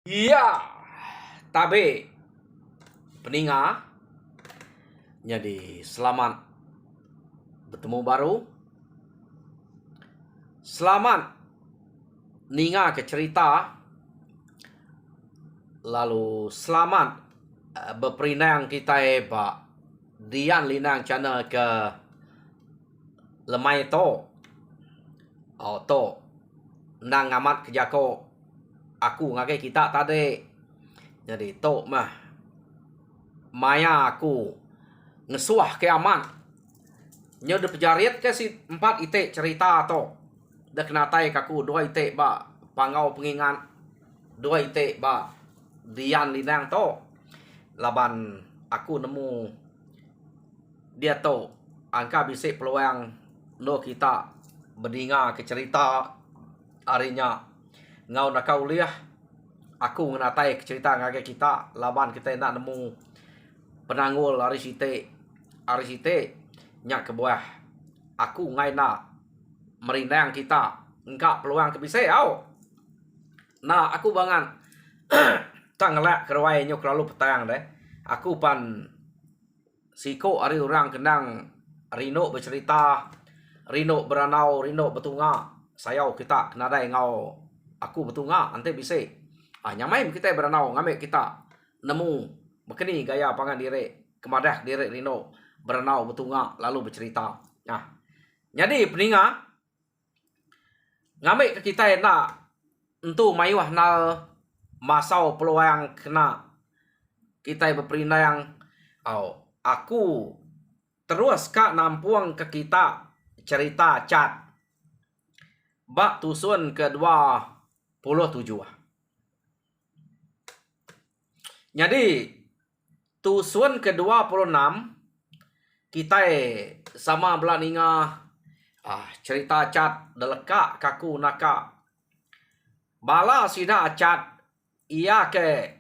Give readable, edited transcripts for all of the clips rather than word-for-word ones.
Iya, tabe peninga. Jadi selamat bertemu baru. Selamat ninga ke cerita. Lalu selamat berperinang kita Dian Linang channel ke lemai to. To nang amat kejako aku ngagai kita tadi. Jadi to mah maya aku ngesuah ke aman. Nyo de pejariat ke si 4 ite cerita to. Da kenatai kaku 2 ite ba pangau pengingat 2 ite ba Dian Linang to. Laban aku nemu dia to angka bisik peluang no kita berdinga ke cerita harinya ngau nak kau liah aku ngenatai ke cerita ngage kita laban kita nak nemu penanggul hari site nyak ke buah aku ngai nak merindang kita engkak peluang ke bisik au. Nah aku bangan tangelak kerwai nyok lalu petang deh. Aku pan siko hari orang kenang Rino bercerita, Rino beranau, Rino betunga. Sayau kita kenadai ngau aku betunga ante bisik. Nyamain kita beranau ngambil kita nemu bekeni gaya pangan diri kemadah diri Rino beranau betunga lalu bercerita. Nah, jadi peninga ngambil ke kita nak entu mayuah nal masau peluang kena kita berperindang aku terus kak nampuang ke kita cerita cat bak tusun ke-27. Jadi tusun ke-26 kita sama belaninga cerita cat deleka kaku naka bala sida cat ia ke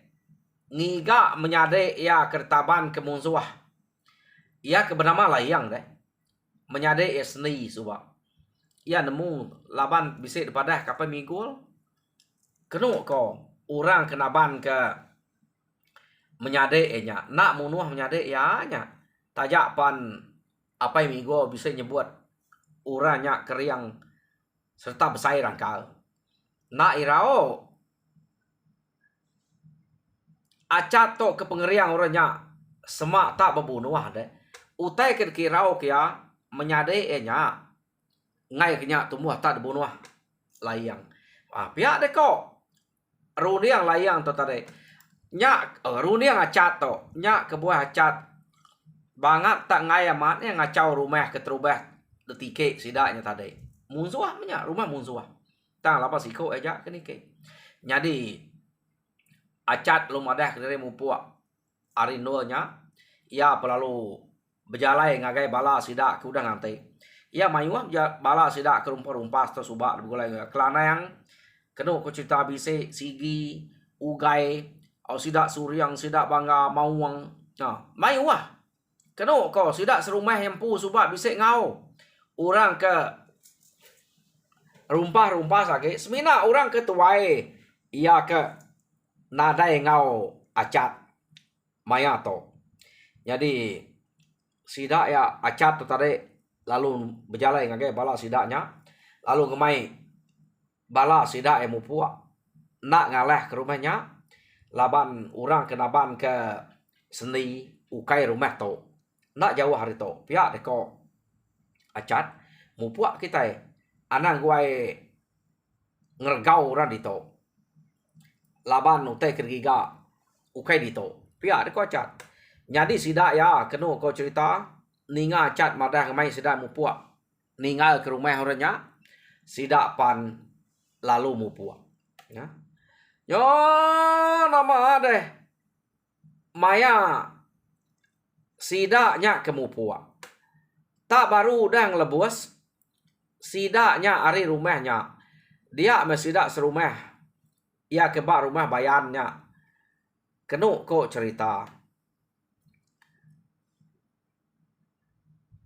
ngiga menyade ia kertaban kemunsuah ia ke bernama layang deh menyade seni suba ia nemu laban bisik daripada kapai migul kenu ko orang kenaban ke menyade nya nak munuah menyade ya nya tajak pan apa migul bisa nyebut uranya keriang serta besai rangkal nak irao acat to ke pengeriang orangnya semak tak berbunuh deh utai ke kirau kia menyade nya ngai kenya tumbuh tak dibunuh layang pihak deh kok runiang layang to tadi nyak runiang acat to nyak ke buah acat banget tak ngai amat yang ngacau rumah keterubah detike sidaknya tadi munsuah nya rumah munsuah tang lapa siko aja kini ke jadi acat lu madah dari mupuak arinunya ia pelalu berjalai ngagai bala sidak ke udah nanti ia mayuah bala sidak ke rumpah-rumpah to subak begulai kelana yang kenu ku cerita bisi sigi ugai au sidak suriang sidak bangga mauang mayuah kenu ko sidak serumah yang pu subak bisi ngau orang ke rumpah-rumpah sakit semina orang ke tuai ia ke nadai ngau acat mayato. Jadi sidak ya acat tu tadi lalu berjalan ngagai bala sidaknya lalu ngemai bala sidak yang mupua nak ngalah ke rumahnya laban orang kenaban ke seni ukai rumah tu nak jauh hari tu pihak deko acat mupua kita anang guai ngergau orang di tu laban utai kergiga ukai dito pia de ko acat jadi sidak ya kenu ko cerita ninga acat madah mai sidak mupua ningal ke rumah orangnya sidak pan lalu mupua ya yo nama deh maya sidaknya ke mupua tak baru dang lebus sidaknya ari rumahnya dia mesidak serumah ia kebak rumah bayannya kenu kok cerita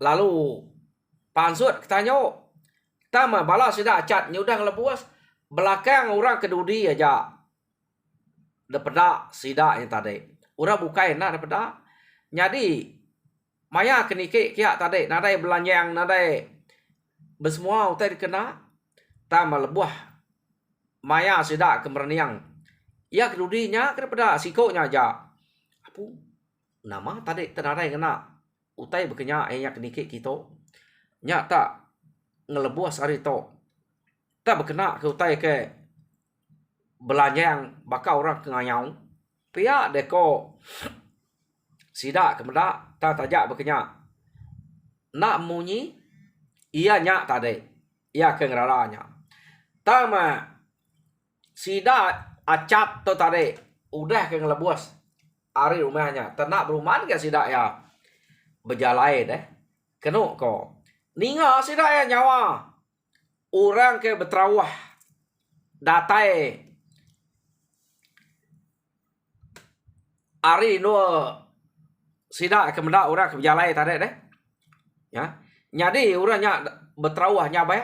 lalu pansut ketanya tama bala sudah acat nyudang lebuas belakang orang kedudi aja daripada sida yang tadi. Ura bukai nak daripada. Jadi maya kenike kia tadi nadai belanjang nadai bersemua utai dikena tama lebuah maya sida kemerniang. Ya kedudinya daripada sikonya aja. Apu nama tadi tenadai kena utai berkenya ya kenike kita. Nya tak ngelebuah sari to. Tak berkena ke utai ke belanjang bakal orang kengayau. Pihak deko sida kemudak tak tajak berkenya nak munyi ia nyak tadi ia kengeraranya tama sida acat to tadi udah ke ngelebuas ari rumahnya tenak berumahan ke sida ya berjalai deh kenu ko ninga sida ya nyawa orang ke betrawah datai ari no sida kemudak orang ke berjalai tadi deh ya. Jadi urangnya berterawah nyabai.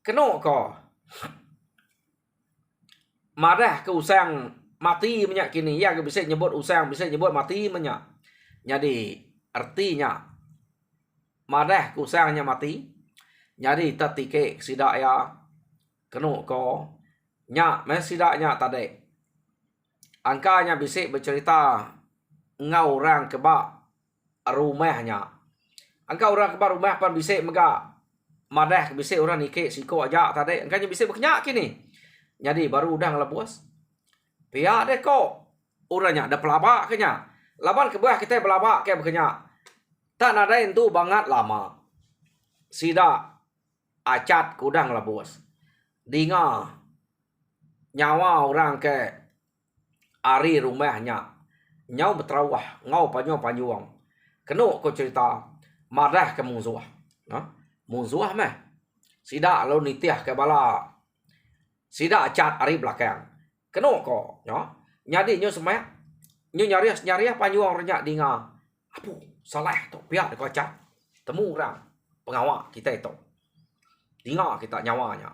Keno ko. Marah ke usang mati menyak kini. Ya bisa nyebut usang, bisa nyebut mati menyak. Jadi artinya marah ke usangnya mati. Jadi tatike sidak ya. Keno ko. Nyak men sidaknya tadi. Angkanya bisa bercerita ngau orang kebak rumahnya. Angka orang kebar rumah pan bisik mega madah bisik orang nike siko aja tadi angkanya bisik berkenyak kini. Jadi baru udah ngelebuas. Pihak deh kok orangnya ada pelabak kenya. Laban kebah kita pelabak kayak berkenyak. Tak ada itu banget lama. Sida acat kudang ngelebuas. Dinga nyawa orang ke ari rumahnya. Nyau berterawah ngau panjang. Kenu ko cerita madah ke musuh. Musuh meh. Sida lo nitiah ke bala. Sida acat ari belakang. Kenu ko. Jadi nyo semaya. Nyo nyarias panjuang renyak dinga. Apu salah tu. Pihak deko acat. Temu orang. Pengawak kita itu. Dinga kita nyawanya.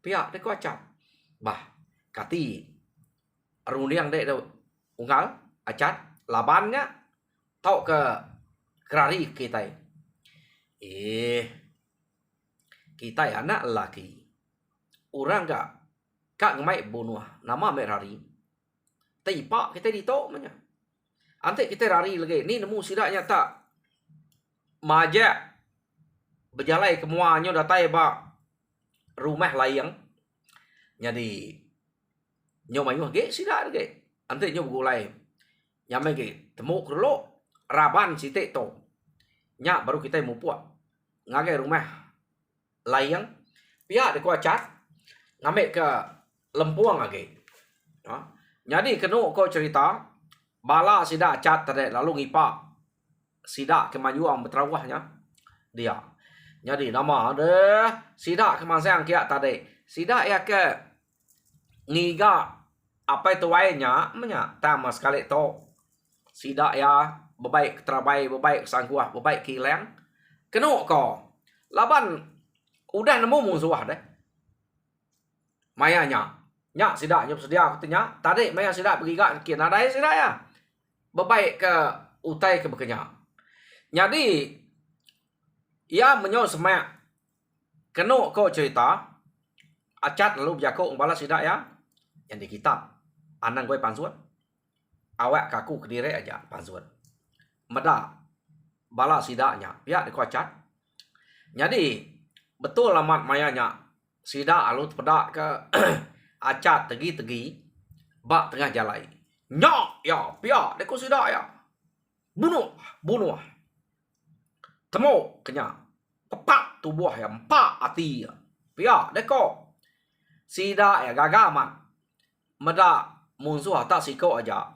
Pihak deko acat. Bah. Kati. Rundiang dek tu. Unggal. Acat. Labannya. Tau ke kerari kita. Kita ya anak lelaki. Orang kak ngemai bunuh. Nama merari. Tipak kita ditok manya. Ante kita rari lagi. Ni nemu sidaknya tak. Majak. Berjalai kemuanya datai ba. Rumah layang. Jadi. Nyo mayuh ge sidak lagi. Ante nyo bergulai. Nyamai ge. Temu kerlok. Raban sitik to. Nyak baru kita mupuak. Ngagai rumah layang. Pihak deko acat. Ngambil ke lempuang lagi. Jadi kenu ko cerita. Bala sida acat tadi. Lalu ngipak. Sida kemajuan berterawahnya. Dia. Jadi nama ada. Sida kemasyang kia tadi. Sida ya ke. Ngiga. Apa itu wainya. Menyak. Tama sekali to. Sida ya. Bebaik terabai. Bebaik sangkuah. Bebaik kileng. Kenu ko. Laban. Udah nemu musuh deh. Mayanya. Nyak sida nyup sedia katanya. Tadi maya sida pergi ke kina dai sida ya. Bebaik ke utai ke bekenya. Jadi. Ia menyo semak. Kenu ko cerita. Acat lalu berjakuk balas sida ya. Yang di kitab. Anang gue pansuan. Awak kaku kediri aja pansuan. Meda. Bala sidaknya. Pihak deko acat. Jadi. Betul amat mayanya. Sidak alut pedak ke. Acat tegi-tegi. Bak tengah jalai. Nyak ya. Pihak deko sidak ya. Bunuh. Temu kenya. Tepak tubuh ya. Empak hati ya. Pihak deko. Sidak ya gagaman. Meda. Musuh tak siko aja.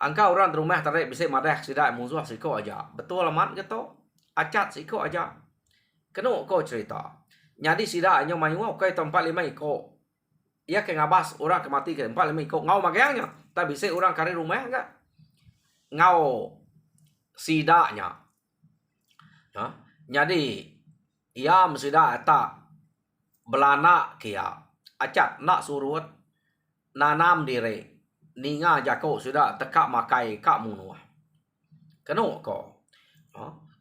Angka orang di rumah tarik bisa madah sidak musuh siko aja. Betul amat gitu. Acat siko aja. Kenu ko cerita. Jadi sidak nyo mayu okay tempat 5 iko. Ia ke ngabas orang kemati ke 4 5 iko. Ngau magangnya. Tak bisa orang kari rumah enggak. Ngau sidaknya. Jadi ia mesidak tak belana kia. Acat nak surut nanam diri. ninga jako sudah tekak makai kak munua. Keno ko.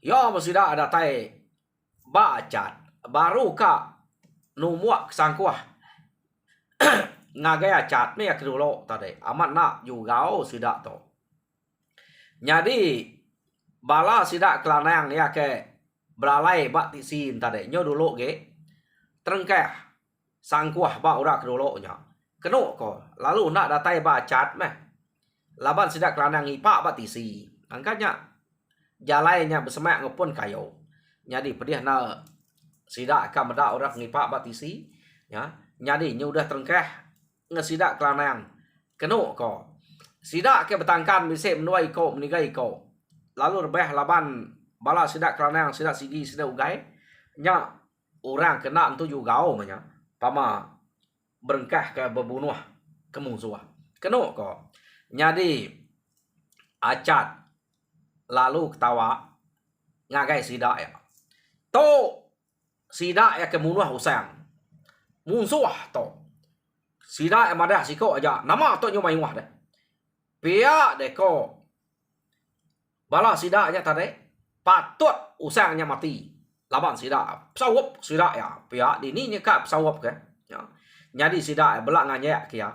Yo sudah ada tai bacat baru kak numuak sangkuah ngagai acat me akrulo tadi amat nak juga sudah to. Jadi bala sidak kelanang ya ke belalai bak tisin tadi nyo dulu ge terengkeh sangkuah ba ura kedolo nya keno ko lalu nak datai bacat meh laban sidak kelanang ipak bak tisi angkanya jalainya bersemak ngepun kayo jadi pedih na sidak ka meda ura ngipak bak tisi ya jadi nyo udah terengkeh ngesidak kelanang keno ko sidak ke betangkan bisa menuai ko menigai ko lalu rebeh laban bala sidak kelanang sidak sigi sidak ugai nya orang kena tu juga nya pama berengkah ke berbunuh ke musuh keno ko jadi acat lalu ketawa ngagai sidak ya to sidak ya ke munuh usang musuh to sidak madah siko aja nama to nyo mai wah deh pia de ko bala sidaknya tadi patut usangnya mati laban sidak pesawap sidak ya pihak dini nyekap pesawap ke ya jadi sidak belak nganyek kia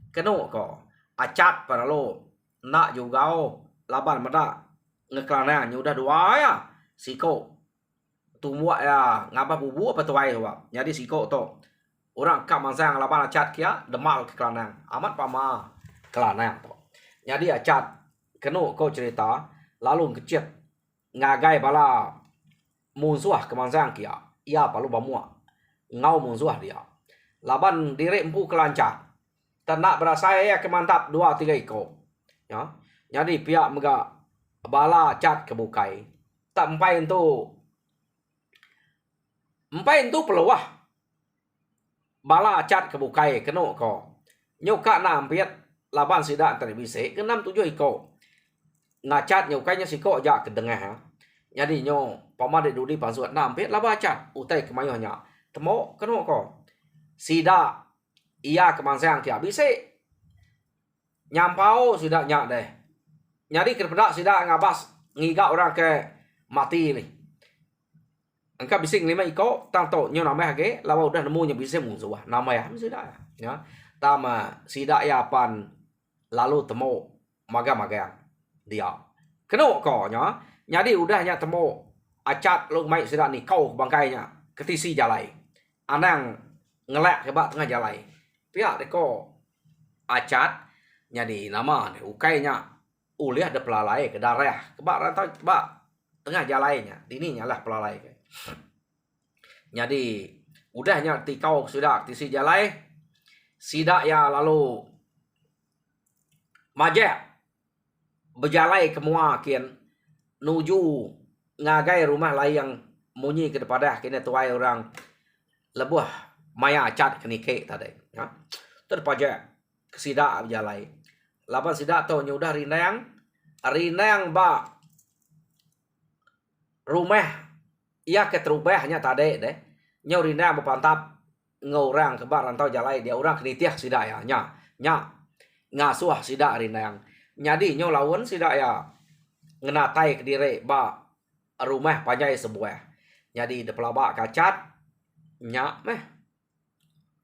keno ko acat pada lo nak juga laban meda ngeklanang udah dua ya siko tumbuh ya ngapa bubu apa tuai wa jadi siko to orang kap mansang laban acat kia demal ke klanang amat pama klanang to jadi acat keno ko cerita lalu kecil ngagai bala musuh kemansang kia ia palu bamua ngau musuh dia laban direk empu kelancar tenak berasa ya kemantap 2-3 iko ya jadi pihak mega bala cat kebukai tak empai itu peluah bala cat kebukai keno ko nyoka nampiat laban sidak terbise ke 6-7 iko ngacat nyukainya siko aja ke tengah ha. Jadi nyo pama de dudi pasuat nampet lah baca utai kemayohnya temo keno ko sida iya kemansang kia bise nyampau sudah nyak deh nyari kerpedak sida ngabas ngiga orang ke mati ni angka bising 5 iko tanto nyo namanya ge lawa udah nemu nya bise musuh namanya sida ya tama sida ya pan lalu temo maga-maga dia keno ko nya jadi udahnya temu acat lu mai sudah ni kau bangkainya ketisi jalai anang ngelak ke bak tengah jalai pihak deko acat jadi nama ni ukainya uliah de pelalai ke darah ke bak rantau bak tengah jalainya dininya lah pelalai ke jadi udahnya tikau sudah tisi jalai sidak ya lalu majak berjalai ke muakin nuju ngagai rumah layang munyi ke depadah kena tuai orang lebuh maya cat kenike tadi ya terpajak sidak berjalai laban sidak to nyudah rinang ba rumah ia keterubahnya tadi deh nyau rinang berpantap ngorang ke bar rantau jalai dia orang kenitiah sidak ya nya ngasuh sidak rinang jadi nyo lawan sidak ya ngenatai ke diri ba rumah panjai sebuah jadi de pelabak kacat nyak meh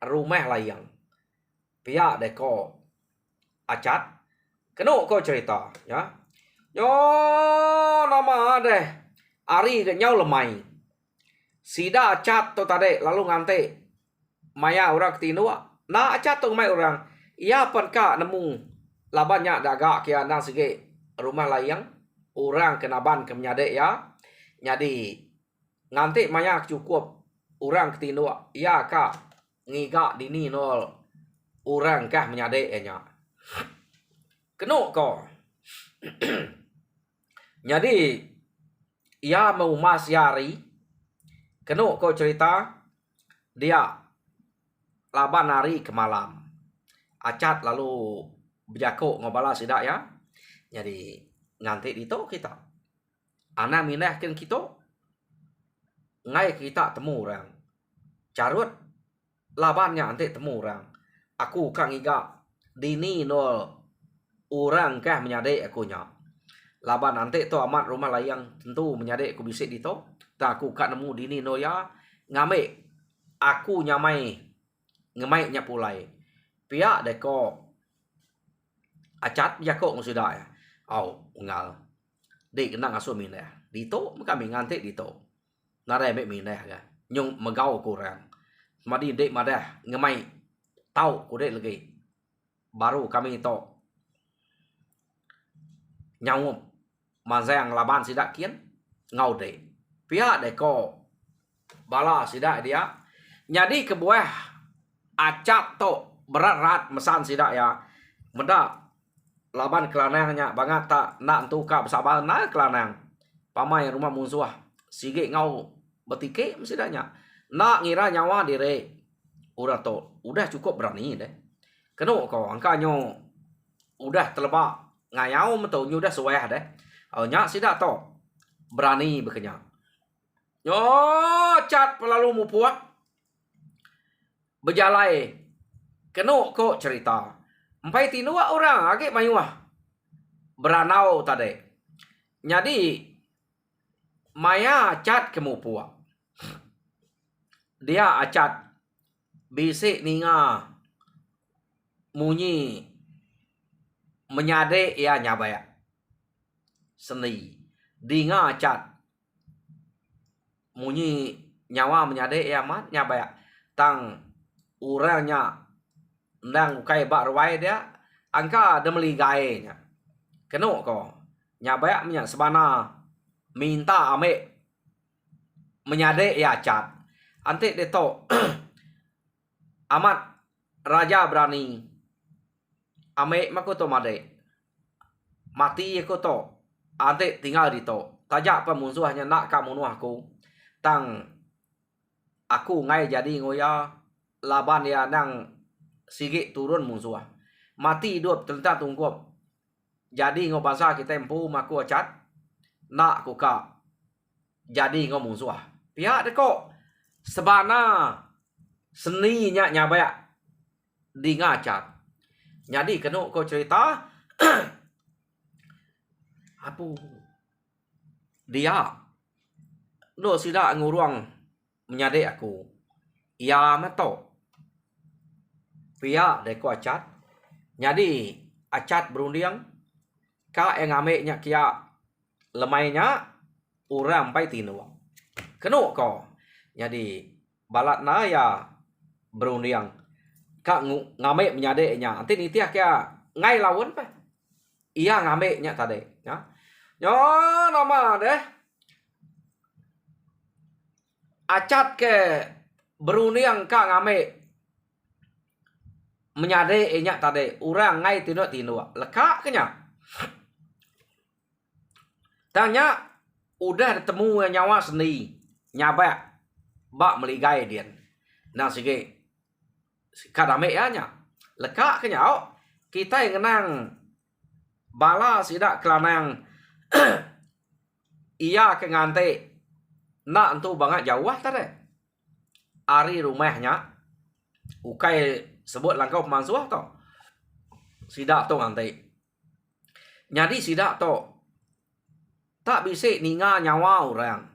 rumah layang pihak deko acat keno ko cerita ya yo nama deh ari ke nyau lemai sida acat to tade lalu ngante maya orang ketinua na acat to mai orang ia panka nemu labannya daga kia nang sige rumah layang orang kenaban ke menyadek ya jadi nganti maya cukup orang ketinua ya ka ngiga dini nol orang kah menyadek nya keno ko jadi ia mau mas yari keno ko cerita dia laban hari ke malam acat lalu berjakok ngobala sidak ya jadi nganti dito kita anak minahkan kita ngai kita temu orang carut labannya nanti temu orang aku kang iga dini nol orang kah menyadek aku nya. Laban nanti tu amat rumah layang tentu menyadek aku bisik di tu. Tak aku kat nemu dini no ya ngamik aku nyamai ngemai nya pulai. Pihak deko acat ya kok sudah ya. Au ngal. Dik kenang asu min dah. Di tu kami ngantik di tu. Nare mek min dah kan. Nyung megau kurang. Madi dek madah ngemai tau ku dek lagi. Baru kami tu nyawum mazang laban sidak kian ngau dek. Pihak deko bala sidak dia. Jadi kebuah acat tu berat-rat mesan sidak ya. Meda laban kelanangnya banget tak nak tu ka bersabar na kelanang. Pamai rumah musuh. Sige ngau betike mesidanya. Nak ngira nyawa diri. Udah tu udah cukup berani deh. Keno kau angkanyo udah terlebak ngayau metu udah suweh deh. Nyak sidak tu berani berkenyak. Yo cat pelalu mupuak. Berjalai. Keno kok cerita. Empai tinua orang agak mayuah. Beranau tadi. Jadi maya cat kemupuak. Dia acat bisik ninga munyi menyade ia nyabaya. Seni. Dinga acat munyi nyawa menyade ia mat nyabaya. Tang urangnya nang kai bak ruai dia angka demeli gae nya. Keno ko nyabaya nya sebana minta ame menyade ya cat. Ante de to amat raja berani ame makoto made. Mati aku to. Ante tinggal di to. Tajak pemusuhnya nak ka munuh aku. Tang aku ngai jadi ngoya laban ya nang sige turun musuh. Mati hidup tentang tunggup. Jadi ngo bangsa kita empu maku acat. Nak aku ka. Jadi ngo musuh. Pihak deko. Sebana seninya nyabaya. Di ngacat. Jadi kena kau cerita. Apa? Dia. No sidak nguruang menyadek aku. Ia meto. Pihak deko acat. Jadi acat berunding. Ka yang ameknya kia lemainya. Orang pai tinu. Kena ko. Jadi balat na ya berunding. Ka ngamek menyadeknya. Nanti nitiah kia ngai lawan pa. Ia ngameknya tadi. Ya. Yo nama deh. Acat ke berunding ka ngamek menyade enya tadi orang ngai tinu leka kenya tanya udah ketemu nyawa seni nyabak bak meligai dia nang sige kadame ya nya leka kenya kita yang kenang bala sidak kelanang iya ke ngante nak entu banget jauh tadi ari rumahnya ukai sebut langkau pemansuh to. Sidak to ngantai. Jadi sidak to. Tak bisik ninga nyawa orang.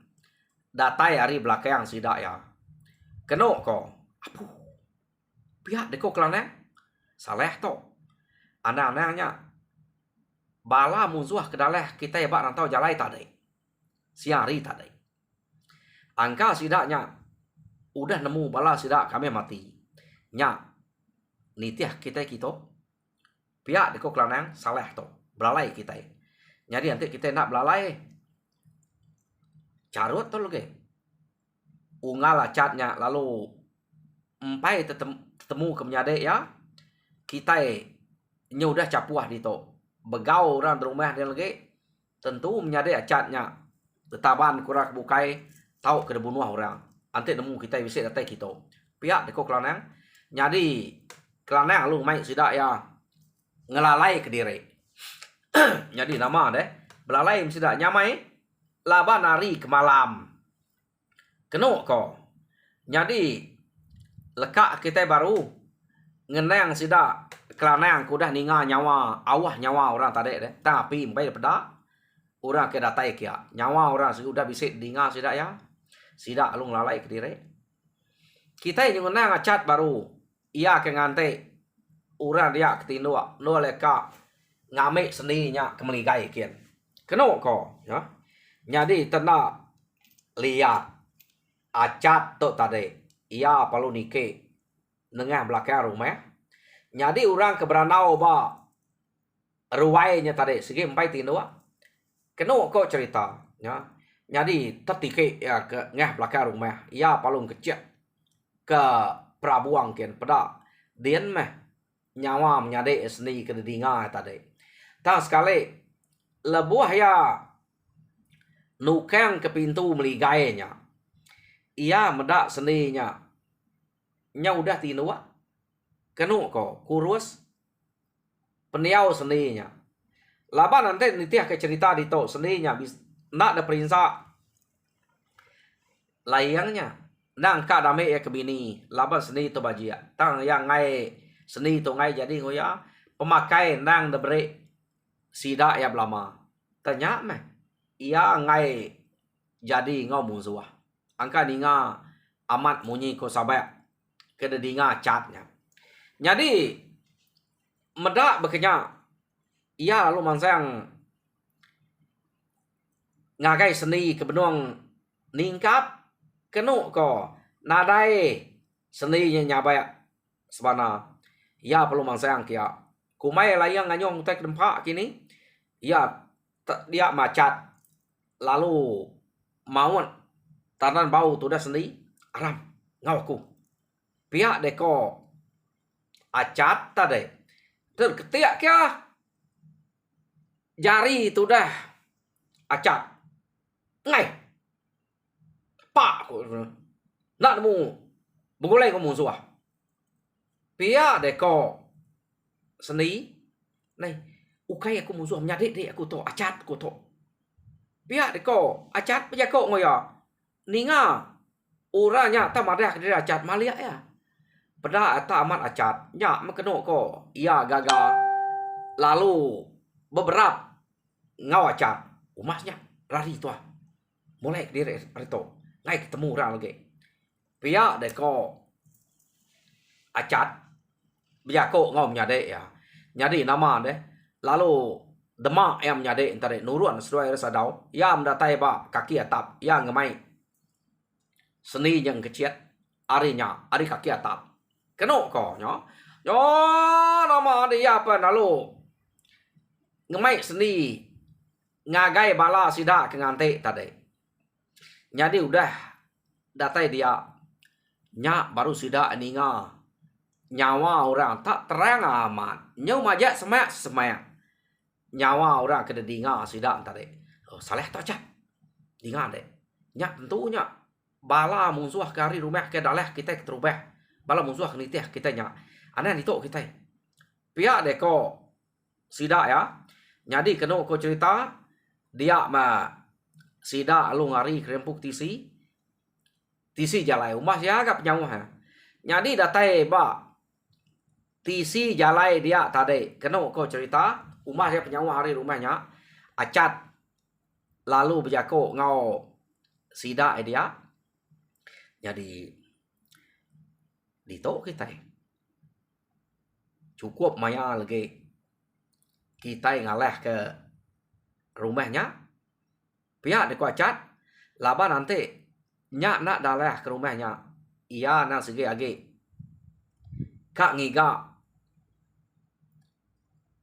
Datai hari belakang sidak ya. Keno ko. Apu. Pihak deko kelanang. Saleh to. Anak-anaknya. Bala musuh kedaleh kita ya bak rantau jalai tadi. Siari tadi. Angka sidaknya. Udah nemu bala sidak kami mati. Nya. Nitiah kita. Pihak deko kelanang saleh to. Belalai kita. Jadi nanti kita nak belalai. Carut to lagi. Ungal acatnya lalu empai tetemu ke menyadek ya. Kita udah capuah di to. Begau orang di rumah dia lagi. Tentu menyadek acatnya. Tetaban kurak bukai. Tahu kena bunuh orang. Nanti nemu kita bisa datang kita. Pihak deko kelanang. Jadi kelanang lu main sidak ya ngelalai ke diri. Jadi nama deh belalai sidak nyamai laban hari ke malam. Kena ko. Jadi lekak kita baru ngenang sida kelanang kudah ninga nyawa awah nyawa orang tadi deh. Tapi mbai pada orang ke datai kia nyawa orang sudah bisa dinga sida ya. Sida alung lalai ke diri. Kita yang ngenang acat baru ia ke ngante orang dia ketinua no leka ngame seninya kemeligai kian. Keno ko ya. Jadi tena lihat acat tu tadi ia perlu nike nengah belakang rumah. Jadi orang keberanau ba ruwainya tadi segi empai tinua. Keno ko cerita ya. Jadi tertike ya ke ngah belakang rumah. Ia perlu kecil ke prabuang kian pada dian meh nyawa menyade seni ke dinga tadi. Tak sekali lebuah ya nukang ke pintu meligainya. Ia medak seninya. Nya udah tinua. Kenu ko kurus peniau seninya. Laba nanti nitiah ke cerita di to seninya nak ada perintah layangnya nang ka dame ya kebini laba seni to bajia tang yang ngai seni to ngai jadi ngoya pemakai nang de bre sida ya belama tanya meh ia ngai jadi ngau musuh angka ninga amat munyi ko sabak ke dinga catnya jadi medak bekenya ia lalu mangsang ngagai seni kebenuang ningkap kenu ko nadai seninya nyabaya sebana ia perlu mangsang kia kumai layang nganyong tek dempak kini ia dia macat lalu mauan tanan bau tu dah seni aram ngawaku pihak deko acat tadi terketiak kia jari tu dah acat ngai pak ko nak mu bungulai ko musuh pia deko seni nai ukai aku musuh menyadik dek aku to acat ko to pia deko acat pia ko ngoya ninga uranya ta madah ke acat malia ya pada ta amat acat nya mekeno ko ia gagal lalu beberapa ngau acat umasnya lari tua mulai diri itu ngai ketemu orang lagi pihak deko acat biar ko ngau nyade ya nyadi nama deh lalu demak yang nyade antara nuruan sesuai rasa dau ya mendatai ba kaki atap yang ngemai seni yang kecil arinya ari kaki atap keno ko nyo yo nama dia apa lalu ngemai seni ngagai bala sida ke ngante tadi. Jadi udah datai dia nya baru sida ninga nyawa orang tak terang amat. Nyau majak semak nyawa orang kena dinga sida tadi. Oh, salah tu aja. Dinga deh. Nya tentunya bala musuh kari rumah ke dalah kita terubah. Bala musuh nitih kita nya. Ana itu kita. Pihak deko sida ya. Jadi kena ko cerita dia mah sida lu ngari kerempuk tisi jalai umah ya agak nyawa ha jadi datai ba tisi jalai dia tadi kena ko cerita umah ya penyawa hari rumahnya acat lalu berjako ngau sida dia jadi dito kita cukup maya lagi kita ngalah ke rumahnya pihak deko acat laba nanti nyak nak dalah ke rumahnya ia nak segi agi kak ngiga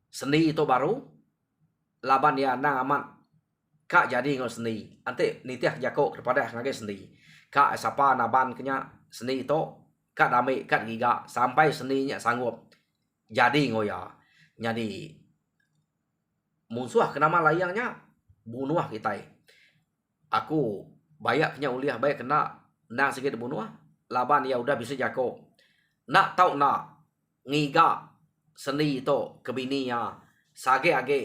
seni itu baru laban dia nang aman kak jadi ngau seni ante nitiah jako kepada ngagai seni kak sapa naban kenya seni itu kak dame kak ngiga sampai seninya sanggup jadi ngoya jadi musuh kenama layangnya bunuh kita aku banyak kena uliah banyak kena nak sikit bunuh laban ya udah bisa jako nak tahu nak ngiga seni itu kebininya sage age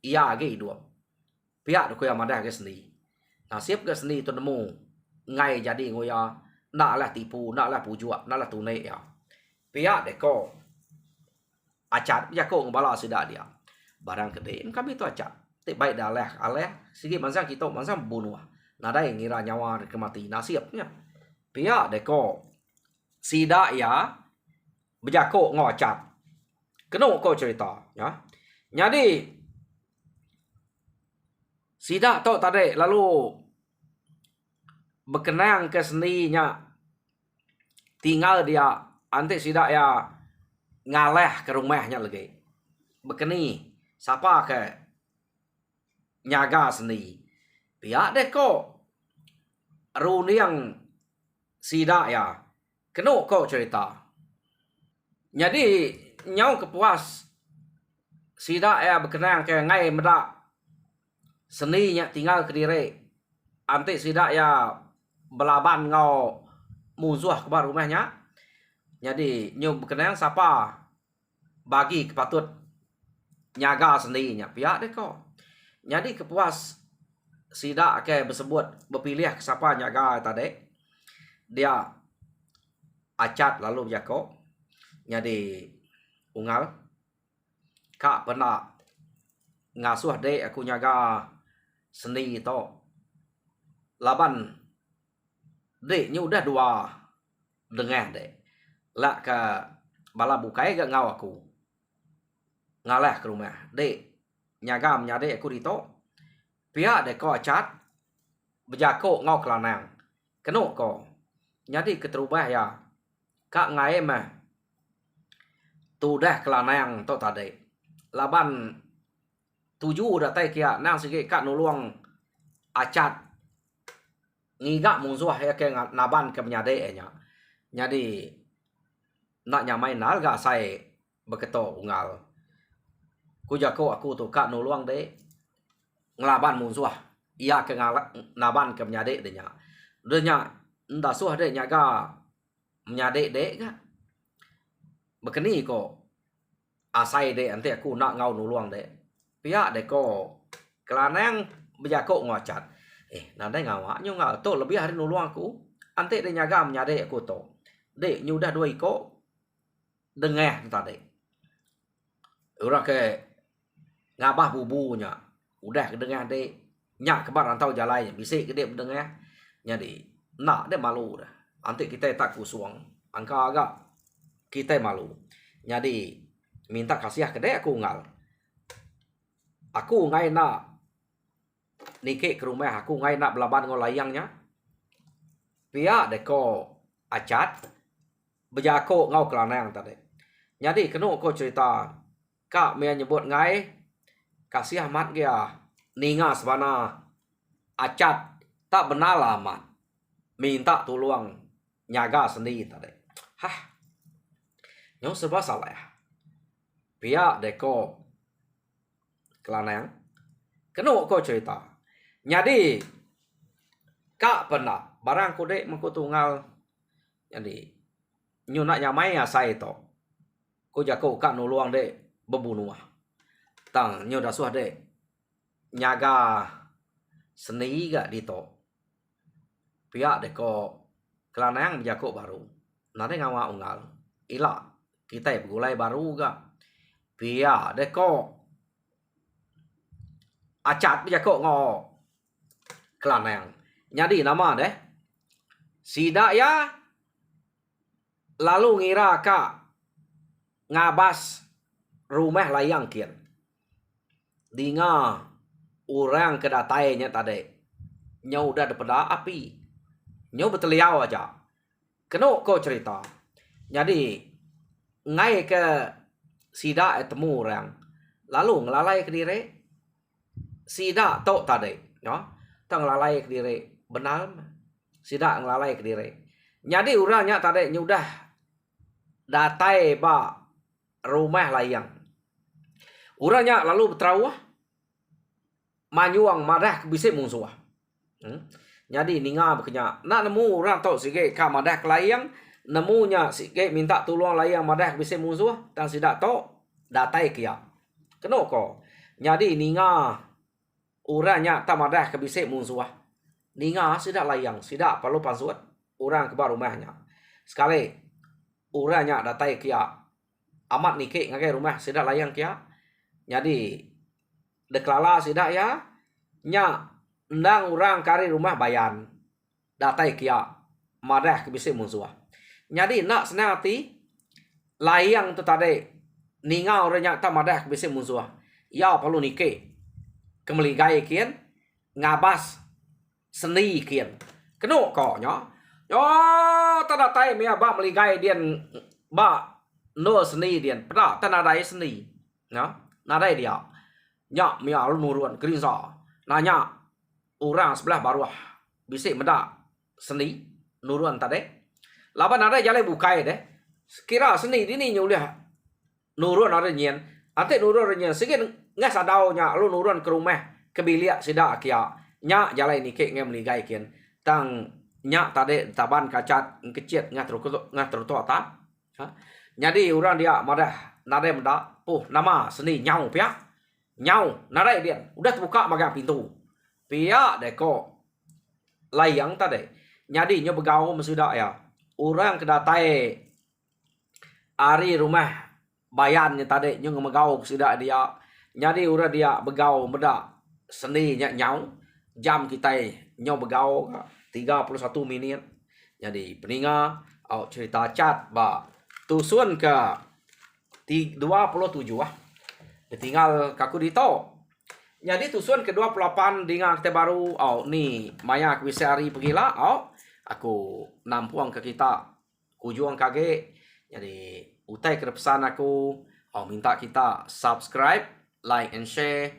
iya age dua pihak aku yang madah ke seni nasib ke seni itu nemu ngai jadi ngoya nak lah tipu nak lah pujua nak lah tunai ya pihak deko acat jako ngebala sida dia barang gede kami tu acat tik baik dah aleh sigi mansang kita mansang bunuh nadai ngira nyawa kemati nasibnya pihak deko sida ya berjako ngocat kena ko cerita ya jadi sida tok tadi lalu berkenang ke seninya tinggal dia antik sida ya ngaleh ke rumahnya lagi berkeni siapa ke nyaga seni pihak deko runiang sida ya kena ko cerita jadi nyau kepuas sida ya berkenang ke ngai medak seninya tinggal ke diri antik sida ya belaban ngau musuh ke rumahnya jadi nyu berkenang siapa bagi kepatut nyaga sendirinya pihak deko jadi kepuas sida ke bersebut berpilih ke siapa nyaga tadi dia acat lalu jako jadi ungal kak pernah ngasuh dek aku nyaga seni to laban dek nyu udah dua dengar dek lah ke bala bukai ke ngau aku ngalah ke rumah dek nyaga menyade aku dito pihak dek ko acat berjako ngau kelanang keno ko jadi keterubah ya kak ngai mah tu dah kelanang to tadi laban tuju dah tai kia nang sigi kak nuluang acat ngigak musuh ya ke naban ke menyade nya jadi nak nyamai nal gak sai beketo ungal ku jako aku tu kak nuluang de ngelaban musuh ia ke naban ke menyade de nya nda suah de nyaga menyade de ga bekeni ko asai de ante aku nak ngau nuluang de pihak de ko kelanang berjako ngocat nadai ngawak nyu ngau to lebih hari nuluang aku ante de nyaga menyade aku to de nyu dah dua iko dengeh tadi ura ke ngabah bubunya udah kedengar de nyak kebar rantau jalai bisik gede dengeh jadi nak de malu dah ante kita tak kusuang angka agak kita malu jadi minta kasih ke de aku ngal aku ngai nak nike ke rumah aku ngai nak belaban ngolayangnya pihak deko acat berjako ngau kelanang tadi jadi kena ko cerita kak me nyebut ngai kasih amat dia ninga sebana acat tak benar amat minta tolong nyaga sendiri tadi yang serba salah ya pihak deko kelanang kena ko cerita jadi kak pernah barang kode mengko tunggal jadi nyu nak nyamai asai to ko jako kak nuluang de bebunuh tang nyu dah suah de nyaga seni gak dito pihak deko kelanang jako baru nade ngawa ungal ila kita begulai baru gak pihak deko acat jako ngo kelanang jadi nama deh sida ya lalu ngira kak ngabas rumah layang kian dinga orang kedatainya tadi nyau udah daripada api nyau beteliau aja kena kau cerita jadi ngai ke sida temu orang lalu ngelalai ke diri sida tok tadi ya tang lalai ke diri benar sida ngelalai ke diri jadi orangnya tadi nyudah datai ba rumah layang orangnya lalu berterawah manyuang madah bisik musuh jadi ninga bekenya nak nemu orang tok sige ka madah kelayang nemunya sige minta tolong layang madah bisik musuh tang sida tok datai kia kena ko jadi ninga orangnya tak madah ke bisik musuh ninga sida layang sida perlu pasuat orang ke rumahnya sekali uranya datai kia amat nike ngagai rumah sidak layang kia. Jadi deklala sidak ya nya ndang urang kari rumah bayan datai kia madah ke bisi musuh. Jadi nak senati layang tu tadi ningau orangnya tak madah ke bisi musuh. Ya perlu nike kemeligai kian ngabas seni kian. Kenu ko nya. Yo tada tai mea ba meligai dian ba no seni dian. Pada tanadai seni. Ya, nadai dia. Nya mea lu nuruan gerinsa. Nanya orang sebelah baruah bisik meda seni nuruan tadi. Laban ada jalan bukai deh. Kira seni dini nyuliah nuruan ada nyen. Ante nuruan nyen sikit ngas adau nya lu nuruan ke rumah ke bilik sida kia. Nya jalan ni ke ngem ligai kian. Tang nya tadi taban kacat kecil ngah terus ta. Jadi orang dia madah nade meda nama seni nyau pia. Nyau nadai dia udah terbuka magang pintu. Pia deko layang tadi. Jadi nyo begau mesudah ya. Orang kedatai ari rumah bayannya tadi nyo ngemegau sudah dia. Jadi orang dia begau meda seni nyau jam kita nyo begau 31 minit. Jadi peninga cerita cat ba tusun ke 27 tinggal kaku dito. Jadi tusun ke 28 dengan kita baru ni maya aku bisa hari pergilah aku nampuang ke kita kujuang kage. Jadi utai ke pesan aku minta kita subscribe, like and share.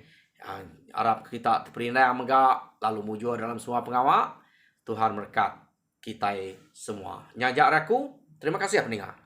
Harap kita terperindah mega lalu mujur dalam semua pengawal. Tuhan berkat kita semua. Nyajak aku. Terima kasih ya pendengar.